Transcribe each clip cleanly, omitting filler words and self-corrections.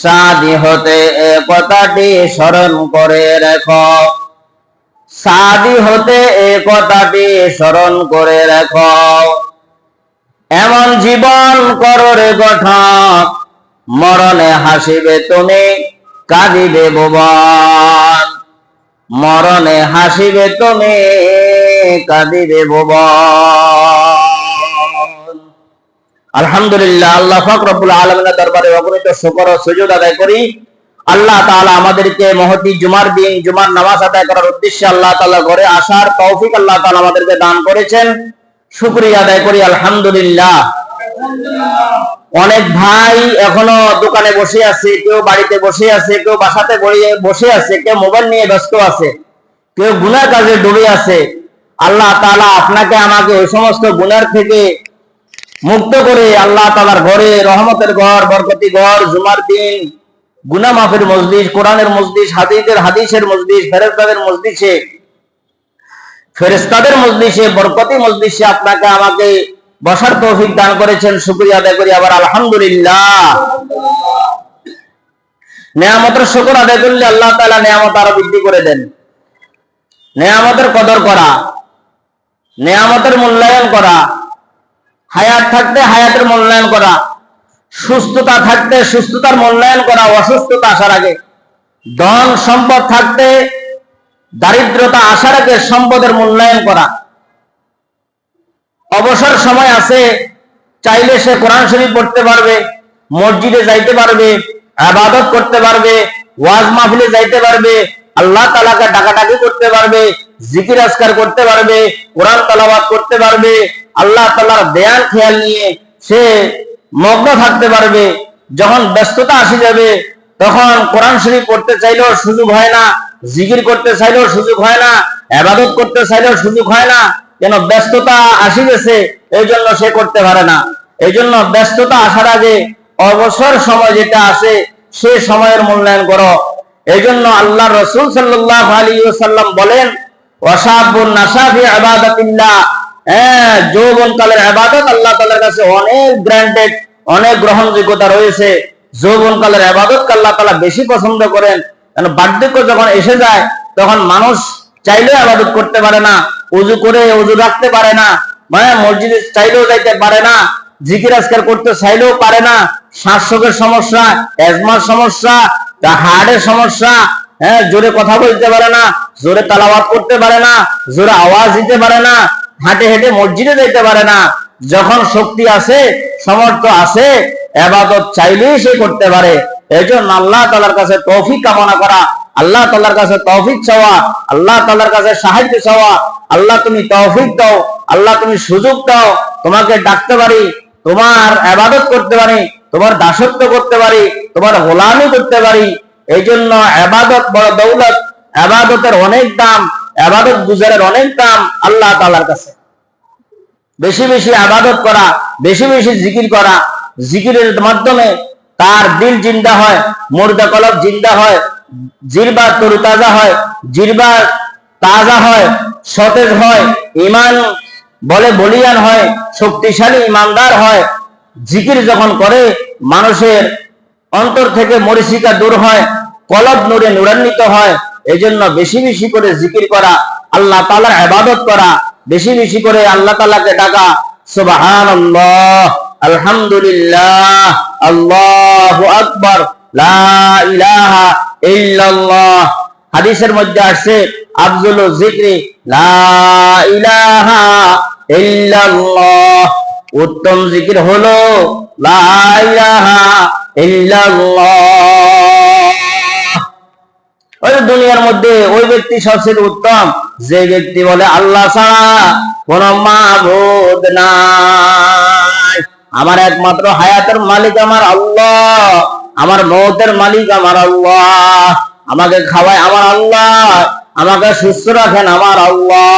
সাদি হতে এ কথাটি স্মরণ করে রেখো, সাদি হতে এ কথাটি স্মরণ করে রেখো। এমন জীবন করো রে গঠন, মরণে হাসিবে তুমি কাঁদিবে ভুবন, মরণে হাসিবে তুমি কাঁদিবে ভুবন। আলহামদুলিল্লাহ, আল্লাহ পাক রব্বুল আলামিনের দরবারে অগণিত শুকর ও সুজুদ আদায় করি। আল্লাহ তাআলা আমাদেরকে মহতি জুমার দিন জুমার নামাজ আদায় করার উদ্দেশ্যে আল্লাহ তাআলা ঘরে আসার তৌফিক আল্লাহ তাআলা আমাদেরকে দান করেছেন। শুকরিয়া আদায় করি আলহামদুলিল্লাহ। অনেক ভাই এখনো দোকানে বসে আছে, কেউ বাড়িতে বসে আছে, কেউ বাসাতে বসে আছে, কেউ মোবাইল নিয়ে ব্যস্ত আছে, কেউ গুনাহ কাজে ডুবে আছে। আল্লাহ তাআলা আপনাকে আমাকে ওই সমস্ত গুনাহ থেকে মুক্ত করে আল্লাহ তাআলার ঘরে রহমতের ঘর, বরকতি ঘর, জুমার দিন গুনাহ মাফের মজলিস, কোরআনের মজলিস, হাদিসের মজলিস, ফেরেশতাদের মজলিসে, বরকতি মজলিসে আপনাকে আমাকে বসার তৌফিক দান করেছেন। শুকরিয়া আদায় করি আবার আলহামদুলিল্লাহ। নেয়ামতের শুকর আদায় করলে আল্লাহ তাআলা নেয়ামত আরো বৃদ্ধি করে দেন। নেয়ামতের কদর করা, নেয়ামতের মূল্যায়ন করা, হায়াত থাকতে হায়াতের মূল্যায়ন করা, সুস্থতা থাকতে সুস্থতার মূল্যায়ন করা, অসুস্থতা আসার আগে, ধন সম্পদ থাকতে দারিদ্রতা আসার আগে সম্পদের মূল্যায়ন করা। অবসর সময় আছে, চাইলে সে কোরআন শরীফ পড়তে পারবে, মসজিদে যাইতে পারবে, ইবাদত করতে পারবে, ওয়াজ মাহফিলে যাইতে পারবে, আল্লাহ তাআলাকে ডাকাডাকি করতে পারবে, জিকির আজকার করতে পারবে, কোরআন তেলাওয়াত করতে পারবে, আল্লাহ তাআলার ধ্যান খেয়াল নিয়ে সে মগ্ন থাকতে পারবে। যখন ব্যস্ততা আসে যাবে তখন কোরআন শরীফ পড়তে চাইলেও সুযোগ হয় না, জিকির করতে চাইলেও সুযোগ হয় না, ইবাদত করতে চাইলেও সুযোগ হয় না। কেন? ব্যস্ততা আসি গেছে, এই জন্য সে করতে পারে না। এই জন্য ব্যস্ততা আসার আগে অবসর সময় যেটা আসে সে সময়ের মূল্যায়ন করো। এই জন্য আল্লাহ রাসূল সাল্লাল্লাহু আলাইহি ওয়াসাল্লাম বলেন, ওয়াশাবুন নাশা ফি ইবাদাতিল্লাহ, যৌবনকালের ইবাদত আল্লাহ তাআলার কাছে অনেক গ্র্যান্টেড, অনেক গ্রহণযোগ্যতা রয়েছে। যৌবনকালের ইবাদতকে আল্লাহ তাআলা বেশি পছন্দ করেন। কারণ বার্ধক্য যখন এসে যায় তখন মানুষ চাইলেও ইবাদত করতে পারে না, ওযু করে ওযু রাখতে পারে না, মসজিদে চাইলেও যাইতে পারে না, জিকির আজকার করতে চাইলেও পারে না, শ্বাসরোগের সমস্যা, অ্যাজমার সমস্যা, হার্টের সমস্যা, জোরে কথা বলতে পারে না, জোরে তেলাওয়াত করতে পারে না, জোরে আওয়াজ দিতে পারে না, হাঁটে হেঁটে মসজিদে যেতে পারে না। যখন শক্তি আছে, সামর্থ্য আছে, ইবাদত চাইলেই সে করতে পারে। এজন্য আল্লাহ তাআলার কাছে তৌফিক কামনা করা, আল্লাহ তাআলার কাছে তৌফিক চাওয়া, আল্লাহ তাআলার কাছে সাহায্য চাওয়া। আল্লাহ তুমি তৌফিক দাও, আল্লাহ তুমি সুযোগ দাও, তোমাকে ডাকতে পারি, তোমার ইবাদত করতে পারি, তোমার দাসত্ব করতে পারি, তোমার গোলামি করতে পারি। এই জন্য ইবাদত বড় দৌলত, ইবাদতের অনেক দাম, ইবাদত গুজারের অনেক দাম আল্লাহ তাআলার কাছে। বেশি বেশি ইবাদত করা, বেশি বেশি জিকির করা, জিকিরের মাধ্যমে তার দিল জিন্দা হয়, মুর্দা কলব জিন্দা হয়, জিহ্বা তরতাজা হয়, জিহ্বা তাজা হয়, সতেজ হয়, ঈমান বলে বলিয়ান হয়, শক্তিশালী ঈমানদার হয়। জিকির যখন করে মানুষের অন্তর থেকে মরিচিকা দূর হয়, কলব নূরে নূরান্বিত হয়। এই জন্য বেশি বেশি করে জিকির করা, আল্লাহ তাআলার ইবাদত করা, বেশি বেশি করে আল্লাহ তাআলাকে ডাকা। সুবহানাল্লাহ, আলহামদুলিল্লাহ, আল্লাহু আকবার, লা ইলাহা ইল্লাল্লাহ। হাদিসের মধ্যে আসছে, আফযলু যিকরি লা ইলাহা ইল্লাল্লাহ, উত্তম জিকির হলো লা ইলাহা ইল্লাল্লাহ। ওই দুনিয়ার মধ্যে ওই ব্যক্তি সবচেয়ে উত্তম যে ব্যক্তি বলে আল্লাহ ছাড়া কোন মাবুদ নাই, আমার একমাত্র হায়াতের মালিক আমার আল্লাহ, আমার মওতের মালিক আমার আল্লাহ, আমাকে খাওয়ায় আমার আল্লাহ, আমাকে সুস্থ রাখেন আমার আল্লাহ,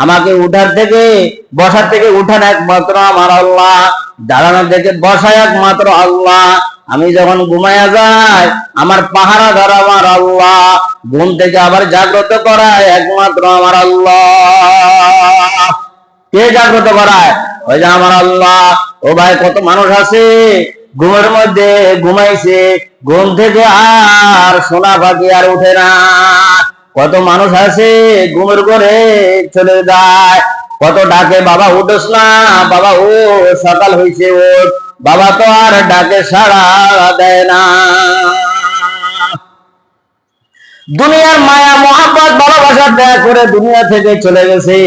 আমাকে উঠার থেকে বসার থেকে উঠান একমাত্র আমার আল্লাহ, দাঁড়ানোর থেকে বসায় একমাত্র আল্লাহ, আমি যখন ঘুমায়া যাই আমার পাহারা ধরা আমার আল্লাহ, ঘুম থেকে আবার জাগ্রত করায় একমাত্র আমার আল্লাহ। কে জাগ্রত করায়? ওই যে আমার আল্লাহ। ও ভাই, কত মানুষ আছে ঘুমের মধ্যে ঘুমাইছে, ঘুম থেকে আর সোনা পাখি আর উঠে না। কত মানুষ আছে ঘুমের ঘরে চলে যায়, কত ডাকে বাবা উঠোস না, বাবা ও সকাল হয়েছে ওঠ, বাবা তো আর ডাকে সাড়া দেয় না। দুনিয়ার মায়া মোহাব্বত ভালোবাসা ত্যাগ করে দুনিয়া থেকে চলে গেছে,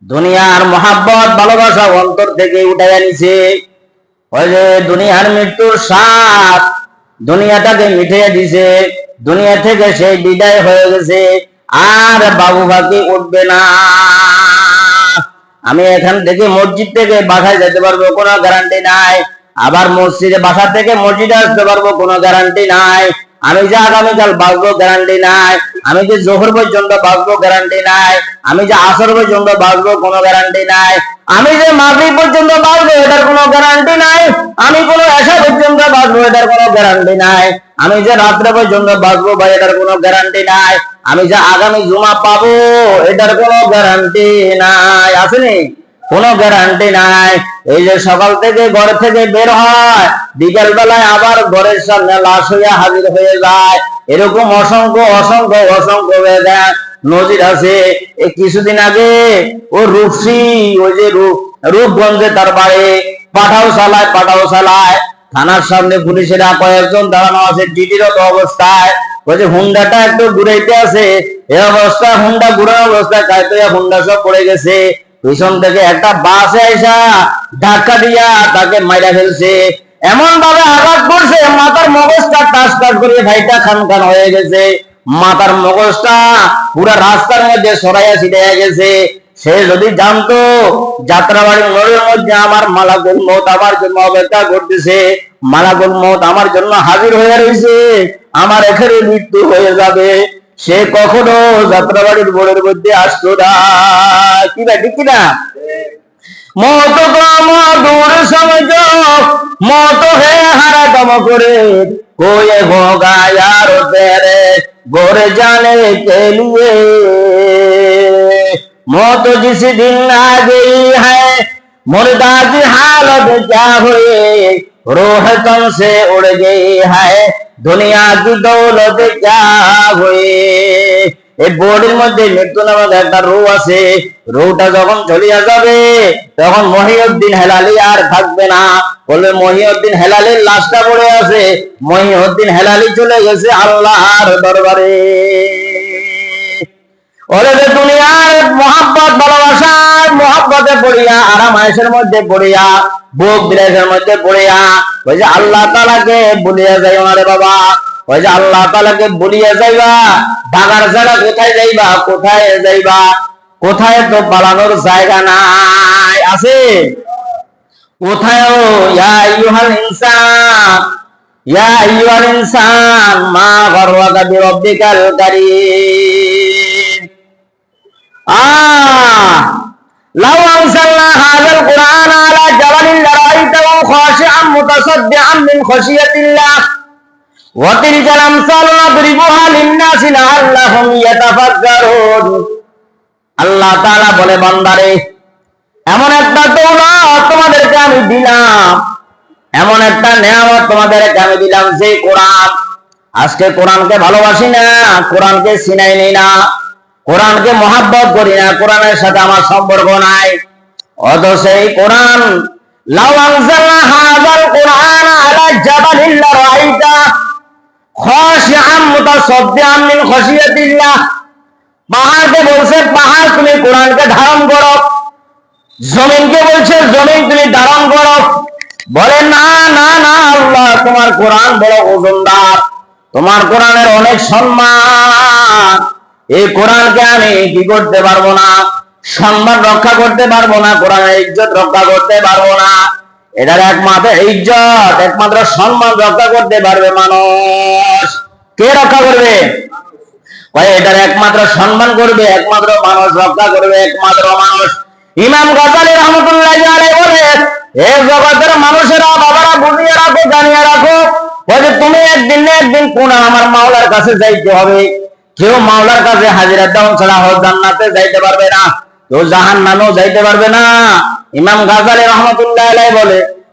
দুনিয়ার মোহাব্বত ভালোবাসা অন্তর থেকে উঠাই আনিছে। ওই যে দুনিয়ার মৃত্যুর স্বাদ দুনিয়াটাকে মিটিয়ে দিছে, দুনিয়া থেকে সেই বিদায় হয়ে গেছে, আর বাবু বাকি উঠবে না। আমি এখান থেকে মসজিদ থেকে বাসায় যেতে পারবো কোনো গ্যারান্টি নাই, আবার মসজিদে বাসা থেকে মসজিদে আসতে পারবো কোনো গ্যারান্টি নাই। আমি যে আগামীকাল বাঁচবো গ্যারান্টি নাই, আমি যে জোহর পর্যন্ত বাঁচবো গ্যারান্টি নাই, আমি যে আসর পর্যন্ত বাঁচবো কোনো গ্যারান্টি নাই, আমি যে মাগরিব পর্যন্ত বাঁচবো এটার কোনো গ্যারান্টি নাই, আমি কোনো এশা পর্যন্ত বাঁচবো এটার কোনো গ্যারান্টি নাই, আমি যে রাত্রে পর্যন্ত বাঁচবো ভাই এটার কোনো গ্যারান্টি নাই, আমি যে আগামী জুমা পাবো এটার কোনো গ্যারান্টি নাই। আসেনি? কোনো গ্যারান্টি নাই। এই যে সকাল থেকে ঘর থেকে বের হয়, বিকেল বেলায় আবার ঘরের সামনে লাশ হইয়া হাজির হয়ে যায়, এরকম অসংখ্য অসংখ্য অসংখ্য নজির আছে। এই কিছুদিন আগে ও রূপসী, ওই যে রূপগঞ্জে তার বাড়ি, পাঠাও চালায় থানার সামনে পুলিশেরা কয়েকজন দাঁড়ানো আছে ডিটিরত অবস্থায়। ওই যে হুন্ডাটা একটু ঘুরাইতে আছে, এই অবস্থা হুন্ডা ঘুরানো অবস্থায় কায়তয়া হুন্ডা সব পড়ে গেছে, পিছন থেকে একটা বাস আইসা ধাক্কা দিয়া তাকে মাইরা ফেলছে, এমন ভাবে আঘাত করছে মাথার মগজটা টাচ করে ভাইটা খান খান হয়ে গেছে, মাথার মগজটা পুরা রাস্তার মধ্যে সরাইয়া ছিটাইয়া গেছে। সে যদি জানতো যাত্রাবাড়ির মোড়ের মধ্যে আমার মালাকুল মউত আমার জন্য অপেক্ষা করতেছে, মালাকুল মউত আমার জন্য হাজির হয়ে রয়েছে, আমার এখানে মৃত্যু হয়ে যাবে, সে কখনো যাত্রাবাড়ির মোড়ের মধ্যে আসতো না। কি না ঠিক কিনা? মত দূর সমঝো, মত হে হারা দম করে, कोई होगा यार तेरे गोर जाने के लिए, मौत जिस दिन आ गई है मुर्दा की हालत क्या हुई, रूह तन से उड़ गई है दुनिया की दौलत क्या हुई। এই বোর্ডের মধ্যে মৃত্যু নামক একটা রূহ আছে, রূহটা যখন চলিয়া যাবে তখন মহিউদ্দিন হেলালি আর থাকবে না। বলবে মহিউদ্দিন হেলালির লাশটা পড়ে আছে, মহিউদ্দিন হেলালি চলে গেছে আল্লাহর দরবারে। ওরে দুনিয়ার মোহাব্বত ভালোবাসা মোহাব্বতে পড়িয়া আরাম আয়েশের মধ্যে পড়িয়া ভোগ বিলাসের মধ্যে পড়িয়া ওই যে আল্লাহ তাআলাকে ভুলিয়া যাইও না রে বাবা। ওই যে আল্লাহ তাআলাকে ভুলিয়া যাইবা, ভাগার জায়গা কোথায় যাইবা, কোথায় যাইবা, কোথায় তো পালানোর জায়গা নাই। আছে কোথায়ও? ইয়া আইয়ুহাল ইনসান, ইয়া আইয়ুহাল ইনসান মা গররাকা বিরাব্বিকাল কারীম। লাউ আনসালনা হাযাল কুরআন আলা জাবালিন লারাআইতাহু খাশিআন মুতাসাদ্দিআন মিন খাশিয়াতিল্লাহ ওয়া তিলকাল আমসালু নাদরিবুহা লিন-নাসি লাআল্লাহুম ইয়াতাফাক্কারুন। আল্লাহ তাআলা বলে, বান্দারে এমন একটা দৌলত তোমাদেরকে আমি দিলাম, এমন একটা নেয়ামত তোমাদেরকে আমি দিলাম যে কোরআন। আজকে কোরআনকে ভালোবাসি না, কোরআনকে চিনাই নি না, কোরআনকে মহাব্বত করি না, কোরআনের সাথে আমার সম্পর্ক নাই। অথচ এই কোরআন লাউ আনজালনা হাযাল কুরআন আলা জাবালিন লারাআইতা খাশিআন মুতাসাদ্দিআন মিন খাশিয়াতিল্লাহ। পাহাড়কে বলছে পাহাড় তুমি কোরআনকে ধারণ করো, জমিনকে বলছে জমিন তুমি ধারণ করো। বলে না না না আল্লাহ, তোমার কোরআন বড় ওজনদার, তোমার কোরআনের অনেক সম্মান, এই কোরআনকে আমি কি করতে পারবো না, সম্মান রক্ষা করতে পারবো না, কোরআনের ইজ্জত রক্ষা করতে পারবো না। এটার একমাত্র ইজ্জত একমাত্র সম্মান রক্ষা করতে পারবে মানুষ। কে রক্ষা করবে? এটার একমাত্র সম্মান করবে একমাত্র মানুষ, রক্ষা করবে একমাত্র মানুষ। ইমাম গাজ্জালী রাহমাতুল্লাহি আলাইহি বলে, হে জগতের মানুষেরা, বাবারা বুঝিয়ে রাখো, জানিয়ে রাখো, বলে তুমি একদিন না একদিন কোন আমার মাওলার কাছে যাইতে হবে। কেউ মাওলার কাছে হাজিরা দেওয়া ছাড়া জান্নাতে যাইতে পারবে না, কেউ জাহান্নামেও যাইতে পারবে না। ইমাম গাজ্জালী রাহমাতুল্লাহি আলাইহি বলে,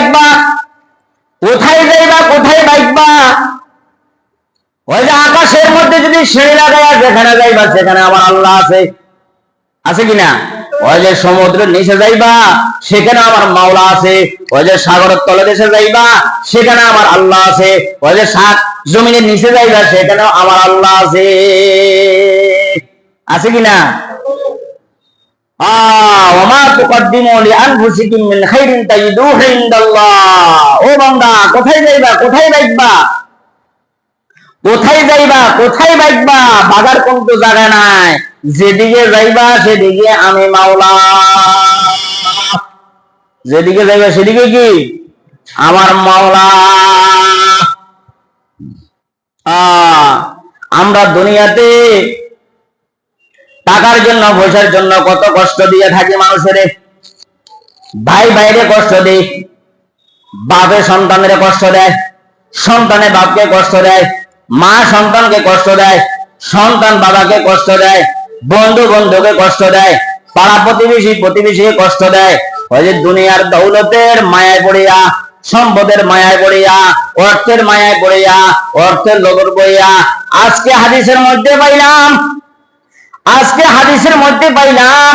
ডাকবা, কোথায় যাইবা কোথায় বাইকবা, ওই যে আকাশের মধ্যে যদি সিঁড়ি লাগাইয়া যেখানে যাইবা সেখানে আমার আল্লাহ আছে, আছে কিনা? ওই যে সমুদ্রের নিচে যাইবা সেখানে আমার মাওলা আছে, ওই যে সাগরের তলে দেশে যাইবা সেখানে আমার আল্লাহ আছে, ওই যে সাত জমিনের নিচে যাইবা সেখানেও আমার আল্লাহ আছে, আছে কিনা? ওমা তুকদ্দিমু লিআনফুসিকুম মিন খাইরিন তাজিদুহু ইনদাল্লাহ। ও বান্দা, কোথায় যাইবা, কোথায় বাইকবা, কোথায় যাইবা, কোথায় বাইকবা? বাগার কোন তো জায়গা নাই, যেদিকে যাইবা সেদিকে আমি মাওলা, যেদিকে যাইবা সেদিকে কি আমার মাওলা। আমরা দুনিয়াতে টাকার জন্য পয়সার জন্য কত কষ্ট দিয়ে থাকি মানুষের, ভাই ভাইরে কষ্ট দেয়, বাপে সন্তানের কষ্ট দেয়, সন্তানে বাপকে কষ্ট দেয়, মা সন্তানকে কষ্ট দেয়, সন্তান বাবাকে কষ্ট দেয়, বন্ধু বন্ধুকে কষ্ট দেয়, পাড়া প্রতিবেশী প্রতিবেশীকে কষ্ট দেয়। ওই যে দুনিয়ার দৌলতের মায়ায় পড়িয়া, সম্পদের মায়ায় পড়িয়া, অর্থের মায়ায় পড়িয়া, অর্থের লোভের পড়িয়া আজকে হাদিসের মধ্যে পাইলাম, আজকে হাদিসের মধ্যে পাইলাম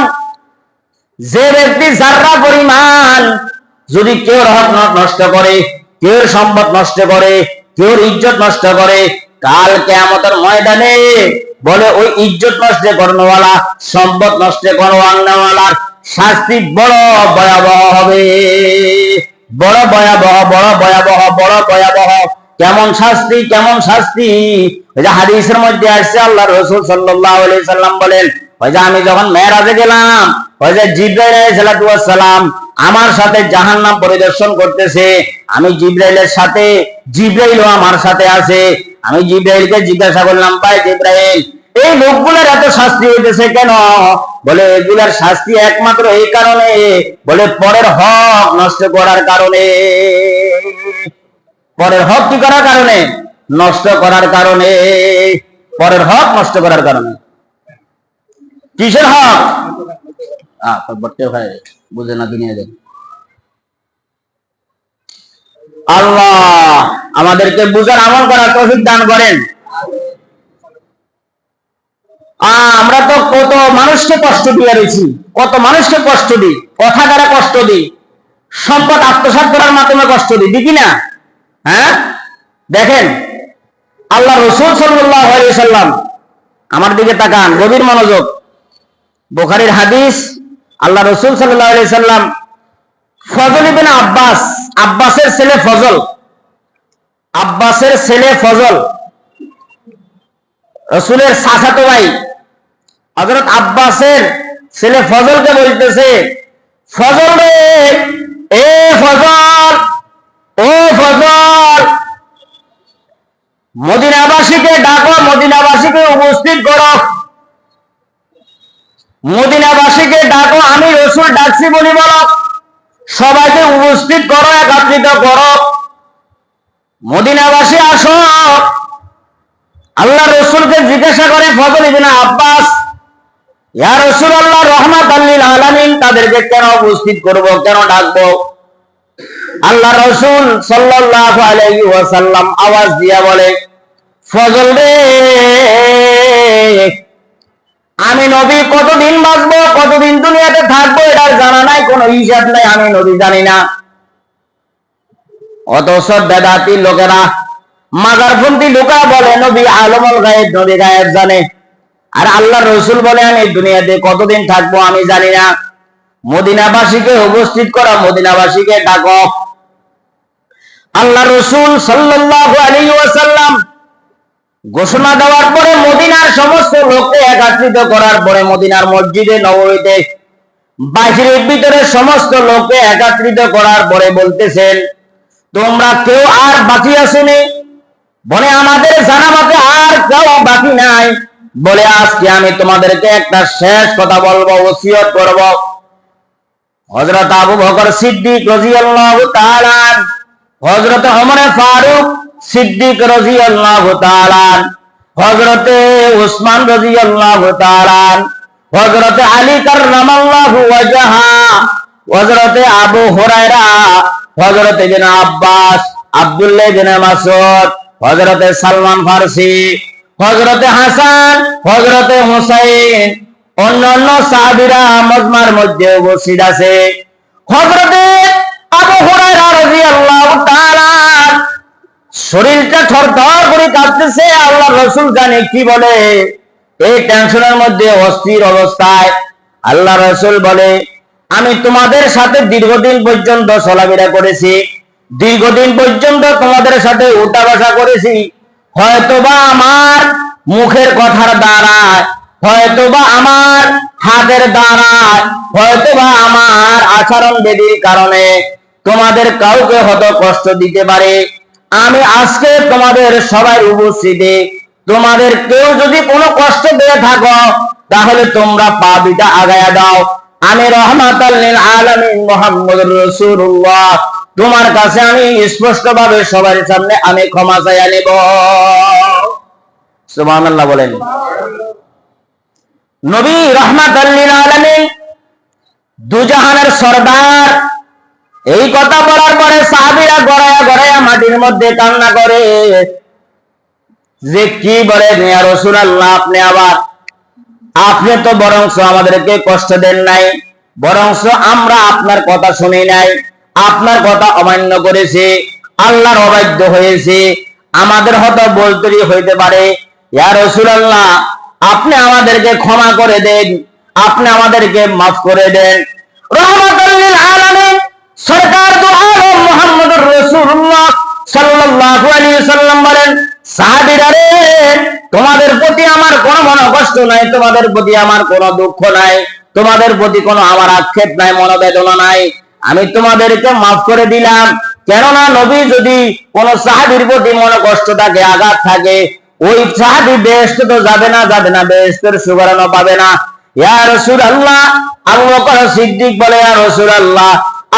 যে ব্যক্তি যারা পরিমাণ যদি কেউ হক নষ্ট করে, কেউ সম্পদ নষ্ট করে, কেউ ইজ্জত নষ্ট করে, কাল কিয়ামতের ময়দানে বলে ওই ইজ্জত নষ্ট করনেওয়ালা, সম্পদ নষ্ট করনেওয়ালার শাস্তি বড় ভয়াবহ হবে, বড় ভয়াবহ, বড় ভয়াবহ, বড় ভয়াবহ। কেমন শাস্তি, কেমন শাস্তি? ওই যে হাদিসের মধ্যে আসছে আল্লাহ রাসূল সাল্লাল্লাহু আলাইহি সাল্লাম বলেন, ওই যে আমি যখন মেরাজে গেলাম, ওই যে জিবরাইল আলাইহিস সালাম আমার সাথে জাহান্নাম পরিদর্শন করতেছে, আমি জিবরাইলের সাথে, জিবরাইলও আমার সাথে আছে। আমি জিবরাইলকে জিজ্ঞাসা করলাম, ভাই জিবরাইল, এই লোকগুলোর এত শাস্তি হইতেছে কেন? বলে এগুলার শাস্তি একমাত্র এই কারণে, বলে পরের হক নষ্ট করার কারণে। পরের হক কি করার কারণে? নষ্ট করার কারণে, পরের হক নষ্ট করার কারণে। কিসের হক? বুঝে না দুনিয়া দেন। আল্লাহ আমাদেরকে বুঝার আমল করার তৌফিক দান করেন। আমরা তো কত মানুষকে কষ্ট দিয়ে রয়েছি, কত মানুষকে কষ্ট দিই, কথা দ্বারা কষ্ট দিই, সম্পদ আত্মসাৎ করার মাধ্যমে কষ্ট দিই, দিই না? হ্যাঁ, দেখেন আল্লাহ রাসূল সাল্লাল্লাহু আলাইহি সাল্লাম, আমার দিকে তাকান, গভীর মনোযোগ, বুখারীর হাদিস, আল্লাহ রাসূল সাল্লাল্লাহু আলাইহি সাল্লাম ফজল ইবনে আব্বাস, আব্বাসের ছেলে ফজল, আব্বাসের ছেলে ফজল রাসূলের চাচাতো ভাই হযরত আব্বাসের ছেলে ফজলকে বলতেছে, ফজল রে, এ ফজল, ও ফজল, মদিনাবাসীকে ডাকো, মদিনাবাসীকে উপস্থিত করো, মদিনাবাসীকে ডাকো, আমি রাসূল ডাকছি বলি বলো, সবাইকে উপস্থিত করো, একত্রিত করো, মদিনাবাসী আসো। আল্লাহ রাসূলকে জিজ্ঞাসা করে ফজল ইবনে আব্বাস, ইয়া রাসূলুল্লাহ রাহমাতাল লিল আলামিন, তাদেরকে কেন উপস্থিত করব, কেন ডাকবো? আল্লাহ রাসূল সাল্লাল্লাহু আলাইহি ওয়াসাল্লাম আওয়াজ দিয়া বলে, ফজল রে, আমি নবী কতদিন বাঁচবো, কতদিন দুনিয়াতে থাকবো এটার জানা নাই, কোনো হিসাব নাই, আমি নবী জানি না। অথচ বেদাতি লোকেরা, মাজারপন্থী লোকেরা বলে নবী আলমুল গায়েব, নবী গায়েব জানে। আর আল্লাহ রাসূল বলে আমি দুনিয়াতে কতদিন থাকবো আমি জানি না। মদিনাবাসীকে উপস্থিত করা, মদিনাবাসীকে ডাকো। আল্লাহ রাসূল সাল্লাল্লাহু আলাইহি ওয়াসাল্লাম ঘোষণা দেওয়ার পরে, মদিনার সমস্ত লোককে একত্রিত করার পরে, মদিনার মসজিদে নববীতে বাহিরের ভিতরে সমস্ত লোককে একত্রিত করার পরে বলতেছেন, তোমরা কেউ আর বাকি আসেনি? বলে আমাদের জানা মতে আর কেউ বাকি নাই। বলে আজকে আমি তোমাদেরকে একটা শেষ কথা বলবো, ওসিয়ত করব। হযরত আবু বকর সিদ্দিক রাদিয়াল্লাহু তাআলা, হযরত ওমর ফারুক সিদ্দিক রাদিয়াল্লাহু তাআলা, হযরত উসমান রাদিয়াল্লাহু তাআলা, হযরত আলী কাররামাল্লাহু ওয়াজহা, হযরত আবু হুরায়রা, হযরত ইবনে আব্বাস, আব্দুল্লাহ ইবনে মাসউদ, হযরতে সালমান ফারসি, হযরতে হাসান, হযরতে হুসাইন, অন্যান্য সাহাবীরা মজমার মধ্যে উপস্থিত আছে। হযরতে আবু হুরায়রা রাদিয়াল্লাহু তাআলা শরীরটা থরথর করে কাঁপতেছে, আল্লাহ রাসূল জানে কি বলে। এই টেনশনের মধ্যে অস্থির অবস্থায় আল্লাহ রাসূল বলে, আমি তোমাদের সাথে দীর্ঘদিন পর্যন্ত চলাফেরা করেছি, দীর্ঘদিন পর্যন্ত তোমাদের সাথে উঠা বসা করেছি, হয়তোবা আমার মুখের কথার দ্বারায়, হয়তোবা আমার হাতের দ্বারায়, হয়তোবা আমার আচরণ বিধির কারণে তোমাদের কাউকে হয়তো কষ্ট দিতে পারে। আমি আজকে তোমাদের সবাই উপস্থিতি তোমাদের কেউ যদি কোনো কষ্ট দিয়ে থাকো, তাহলে তোমরা পা দুইটা আগায়া দাও। আমি রহমাতাল লিল আলামিন মুহাম্মদুর রাসূলুল্লাহ, তোমার কাছে আমি স্পষ্টভাবে সবার সামনে আমি ক্ষমা চাইয়া নেব। সুবহানাল্লাহ বলেন। নবী রহমাতাল লিল আলামিন, দুজাহানের সরদার, এই কথা বলার পরে সাহাবীরা গড়ায়া গড়ায়া মাটির মধ্যে কান্না করে যে কি বলেন ইয়া রাসূলুল্লাহ, আপনি তো বরংস আমাদেরকে কষ্ট দেন নাই, বরংস আমরা আপনার কথা শুনি নাই, আপনার কথা অমান্য করেছি, আল্লাহর অবাধ্য হয়েছে, আমাদের হয়তো বলতে হইতে পারে। ইয়া রাসূলুল্লাহ, আপনি আমাদেরকে ক্ষমা করে দেন, আপনি আমাদেরকে মাফ করে দেন। রহমাতুল লিল আলামিন সরকার দু আলম মুহাম্মদুর রাসূলুল্লাহ সাল্লাল্লাহু আলাইহি ওয়াসাল্লাম বলেন, সাহাবীরা রে, তোমাদের প্রতি আমার কোনো মনোকষ্ট নাই, তোমাদের প্রতি আমার কোনো দুঃখ নাই, তোমাদের প্রতি কোনো আমার আক্ষেপ নাই, মনোবেদনা নাই, আমি তোমাদেরকে মাফ করে দিলাম। কেননা নবী যদি কোন সাহাবীর প্রতি মনোকষ্ট থাকে, আঘাত থাকে, ওই সাহাবী বেহেশতে তো যাবে না, বেহেশতের সুবর্ণ পাবে না। ইয়া রাসূলুল্লাহ, আবু বকর সিদ্দিক বলে, ইয়া রাসূলুল্লাহ,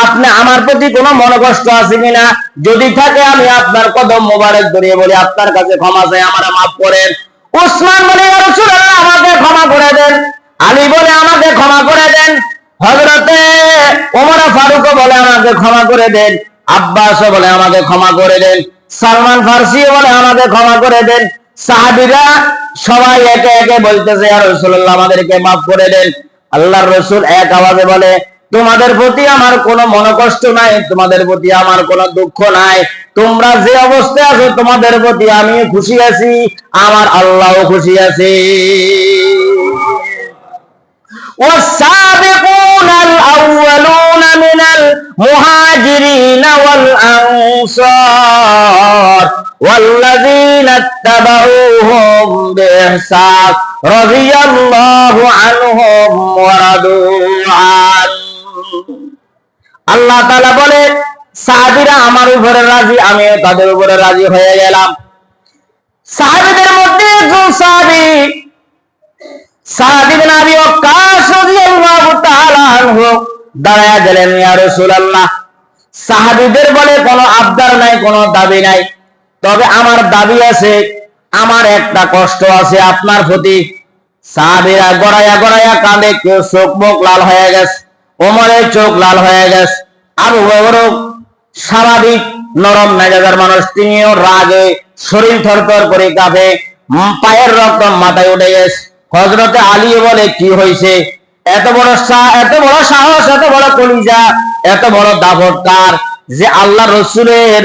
আপনি আমার প্রতি কোনো মনোকষ্ট আছে কিনা? যদি থাকে আমি আপনার কদম মোবারক ধরিয়ে বলি, আপনার কাছে ক্ষমা চাই, আমারে মাফ করেন। উসমান বলে, ইয়া রাসূলুল্লাহ, আমাকে ক্ষমা করে দেন। আলী বলে, আমাকে ক্ষমা করে দেন। হযরতে ওমর ফারুক বলে, আমাকে ক্ষমা করে দেন। আব্বাস বলে, আমাকে ক্ষমা করে দেন। সালমান ফারসি বলে, আমাকে ক্ষমা করে দেন। সাহাবীরা সবাই একে একে বলতেছে, ইয়া রাসূলুল্লাহ, আমাদেরকে মাফ করে দেন। আল্লাহর রাসূল এক আওয়াজে বলে, তোমাদের প্রতি আমার কোনো মনোকষ্ট নাই, তোমাদের প্রতি আমার কোনো দুঃখ নাই, তোমরা যে অবস্থায় আছো তোমাদের প্রতি আমি খুশি আছি, আমার আল্লাহও খুশি আছে। والسابقون الأولون من المهاجرين والأنصار والذين اتبعوهم بإحسان رضي الله عنهم ورضوا عنه। আল্লাহ তাআলা বলে, সাহাবীরা আমার উপরে রাজি, আমি তাদের উপরে রাজি হয়ে গেলাম। সাহাবীদের মধ্যে একজন সাহাবী সাদ ইবনে আবি ওয়াক্কাস রাদিয়াল্লাহু তাআলা আনহু দাঁড়ায়া গেলেন, ইয়া রাসূলুল্লাহ, সাহাবীদের বলে কোনো আবদার নাই, কোনো দাবি নাই, তবে আমার দাবি আছে, আমার একটা কষ্ট আছে আপনার প্রতি। সাহাবীরা গড়ায়া গড়ায়া কাঁদে, কেউ চোখ মুখ লাল হয়ে গেছে, ওমরের চোখ লাল হয়ে গেছে। আবু বকর স্বাভাবিক নরম মেজাজের মানুষ, তিনিও রাগে শরীর থরথর করে কাঁপে, পায়ের রক্ত মাথায় উঠে গেছে। হযরতে আলী বলে, কি হয়েছে? এত বড় সাহস, এত বড় কলিজা, এত বড় দাপট কার, যে আল্লাহ রসুলের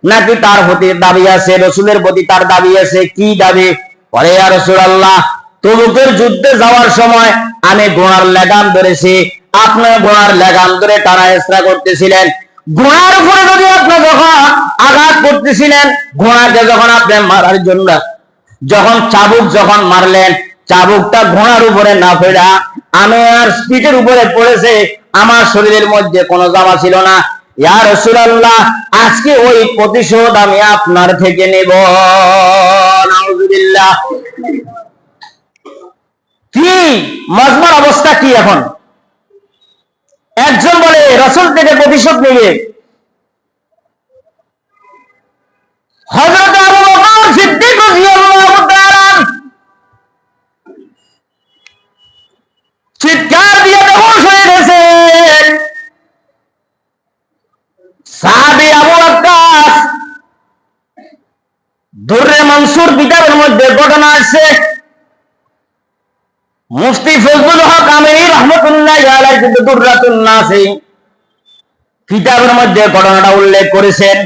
নাকি তার প্রতি দাবি আছে, রসুলের প্রতি তার দাবি আছে? কি দাবি? বলে, ইয়া রাসূলুল্লাহ, তবুকের যুদ্ধে যাওয়ার সময় আমি ঘোড়ার লাগাম ধরেছি, আপনি ঘোড়ার লাগাম ধরে টানা হেঁচড়া করতেছিলেন, ঘোড়ার উপরে যদি আপনি যখন আঘাত করতেছিলেন, ঘোড়াকে যখন আপনি মারার জন্য যখন চাবুক মারলেন, চাবুকটা ঘোড়ার উপরে না পড়া আমি আর পিঠের উপরে পড়েছে, আমার শরীরের মধ্যে কোনো জামা ছিল না। ইয়া রাসূলুল্লাহ, আজকে ওই প্রতিশোধ আমি আপনার থেকে নেব। নাউযুবিল্লাহ। কি মজমার অবস্থা কি এখন? একজন বলে রাসূল থেকে প্রতিশোধ নেবে। হযরত আবু বকর সিদ্দিক রাদিয়াল্লাহু তাআলা চিৎকার দিয়ে বেহুশ হয়ে গেছে। সাহাবী আবু ওয়াক্কাস কিতাবের মধ্যে ঘটনা আসছে, মুফতি ফজলুল হক আমিনী রহমতুল্লাহি আলাইহি দুররাতুন নাসি কিতাবের মধ্যে ঘটনাটা উল্লেখ করেছেন।